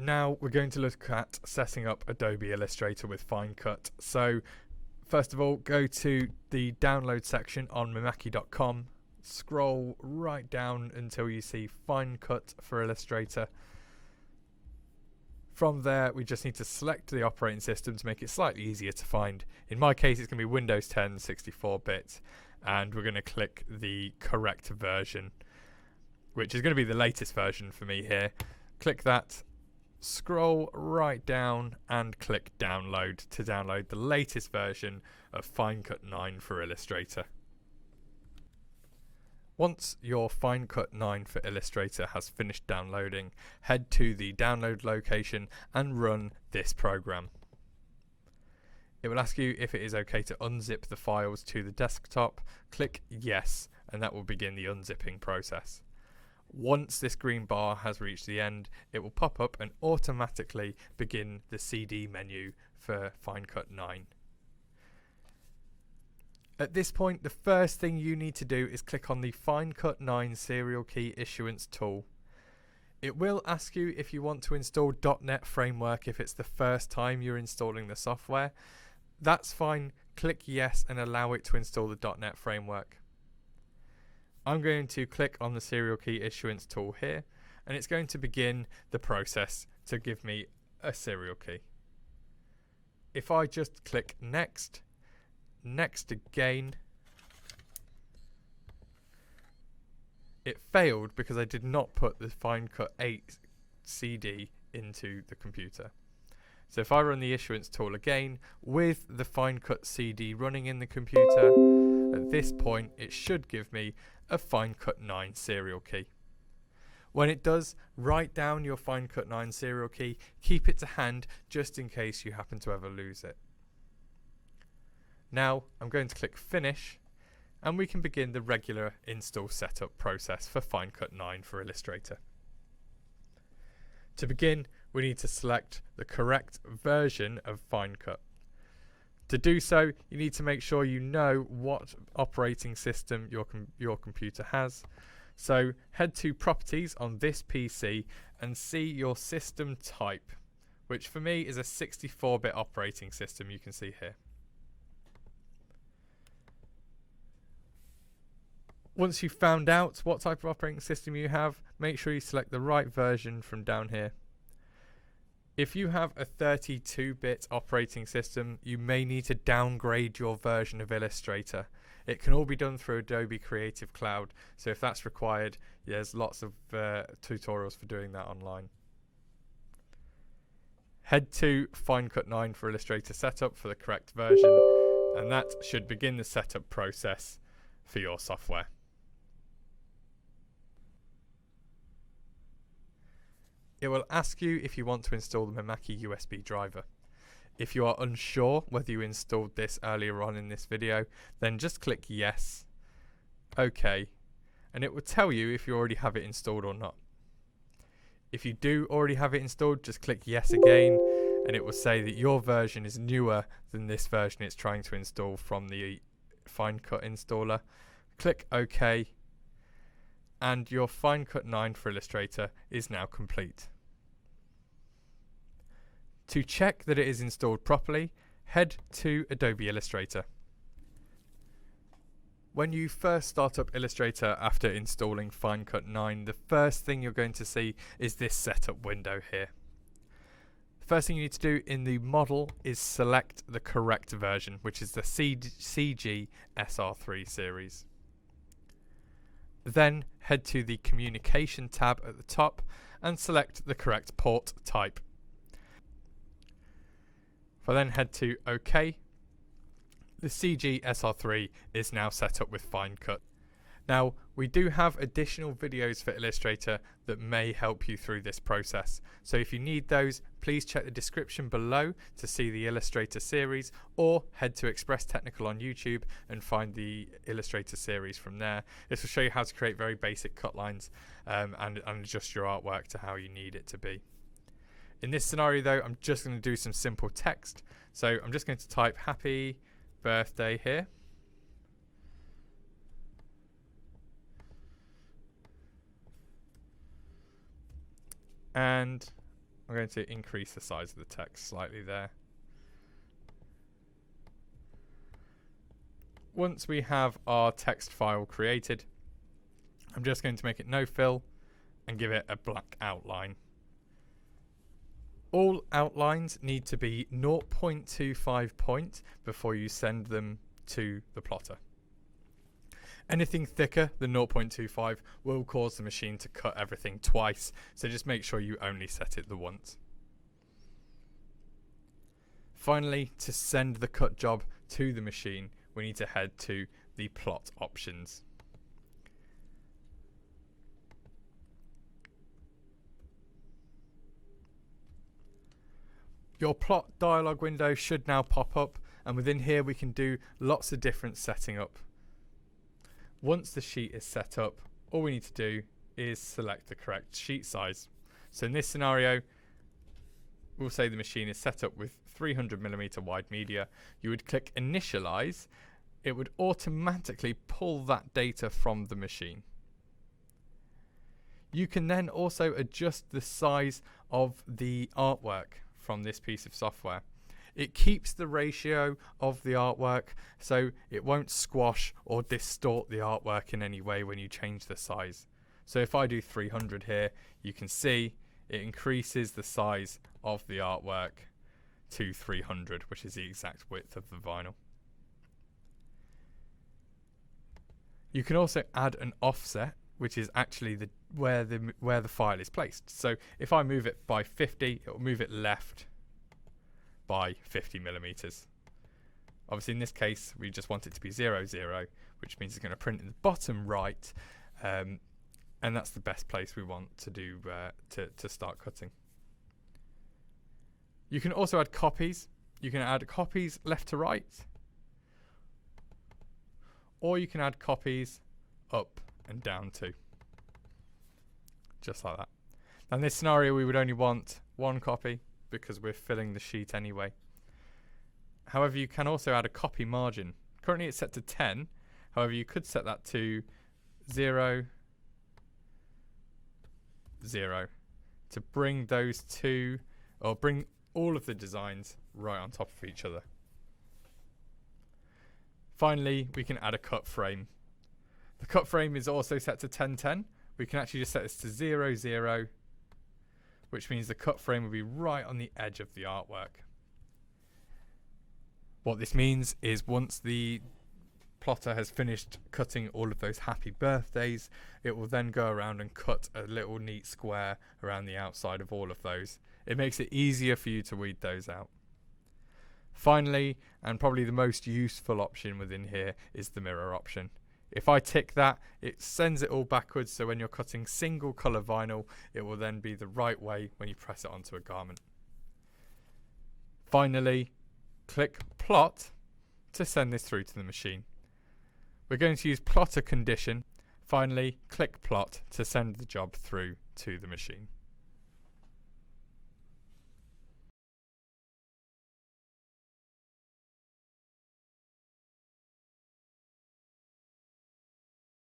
Now we're going to look at setting up Adobe Illustrator with FineCut. So first of all, go to the download section on mimaki.com, scroll right down until you see FineCut for Illustrator. From there, we just need to select the operating system to make it slightly easier to find. In my case, it's going to be Windows 10 64-bit, and we're going to click the correct version, which is going to be the latest version for me here. Click that, scroll right down, and click download to download the latest version of FineCut9 for Illustrator. Once your FineCut9 for Illustrator has finished downloading, head to the download location and run this program. It will ask you if it is okay to unzip the files to the desktop. Click yes, and that will begin the unzipping process. Once this green bar has reached the end, it will pop up and automatically begin the CD menu for FineCut9. At this point, the first thing you need to do is click on the FineCut9 serial key issuance tool. It will ask you if you want to install .NET Framework if it's the first time you're installing the software. That's fine. Click yes and allow it to install the .NET Framework. I'm going to click on the serial key issuance tool here, and it's going to begin the process to give me a serial key. If I just click next, next again, it failed because I did not put the FineCut 8 CD into the computer. So if I run the issuance tool again with the FineCut CD running in the computer, at this point it should give me a FineCut9 serial key. When it does, write down your FineCut9 serial key, keep it to hand just in case you happen to ever lose it. Now I'm going to click finish, and we can begin the regular install setup process for FineCut9 for Illustrator. To begin, we need to select the correct version of FineCut. To do so, you need to make sure you know what operating system your computer has. So head to Properties on this PC and see your system type, which for me is a 64-bit operating system, you can see here. Once you've found out what type of operating system you have, make sure you select the right version from down here. If you have a 32-bit operating system, you may need to downgrade your version of Illustrator. It can all be done through Adobe Creative Cloud, so if that's required, there's lots of tutorials for doing that online. Head to FineCut9 for Illustrator Setup for the correct version, and that should begin the setup process for your software. It will ask you if you want to install the Mimaki USB driver. If you are unsure whether you installed this earlier on in this video, then just click yes, OK, and it will tell you if you already have it installed or not. If you do already have it installed, just click yes again, and it will say that your version is newer than this version it's trying to install from the FineCut installer. Click OK, and your FineCut9 for Illustrator is now complete. To check that it is installed properly, head to Adobe Illustrator. When you first start up Illustrator after installing FineCut9, the first thing you're going to see is this setup window here. The first thing you need to do in the model is select the correct version, which is the CG-SR3 series. Then head to the Communication tab at the top and select the correct port type. If I then head to OK, the CG-SR3 is now set up with FineCut. Now, we do have additional videos for Illustrator that may help you through this process. So if you need those, please check the description below to see the Illustrator series, or head to Xpres Technical on YouTube and find the Illustrator series from there. This will show you how to create very basic cut lines and adjust your artwork to how you need it to be. In this scenario though, I'm just going to do some simple text. So I'm just going to type happy birthday here. And I'm going to increase the size of the text slightly there. Once we have our text file created, I'm just going to make it no fill and give it a black outline. All outlines need to be 0.25 point before you send them to the plotter. Anything thicker than 0.25 will cause the machine to cut everything twice, so just make sure you only set it the once. Finally, to send the cut job to the machine, we need to head to the plot options. Your plot dialog window should now pop up, and within here we can do lots of different setting up. Once the sheet is set up, all we need to do is select the correct sheet size. So in this scenario, we'll say the machine is set up with 300mm wide media. You would click initialize. It would automatically pull that data from the machine. You can then also adjust the size of the artwork from this piece of software. It keeps the ratio of the artwork, so it won't squash or distort the artwork in any way when you change the size. So if I do 300 here, you can see it increases the size of the artwork to 300, which is the exact width of the vinyl. You can also add an offset, which is actually where the file is placed. So if I move it by 50, it will move it left by 50mm. Obviously in this case we just want it to be 0, 0, which means it's going to print in the bottom right, and that's the best place we want to do to start cutting. You can also add copies. You can add copies left to right, or you can add copies up and down too, just like that. Now in this scenario we would only want one copy because we're filling the sheet anyway. However, you can also add a copy margin. Currently it's set to 10, however you could set that to 0, 0 to bring those two, or bring all of the designs right on top of each other. Finally, we can add a cut frame. The cut frame is also set to 1010. We can actually just set this to 0, 0, which means the cut frame will be right on the edge of the artwork. What this means is once the plotter has finished cutting all of those happy birthdays, it will then go around and cut a little neat square around the outside of all of those. It makes it easier for you to weed those out. Finally, and probably the most useful option within here, is the mirror option. If I tick that, it sends it all backwards, so when you're cutting single colour vinyl, it will then be the right way when you press it onto a garment. Finally, click plot to send this through to the machine. We're going to use plotter condition. Finally, click plot to send the job through to the machine.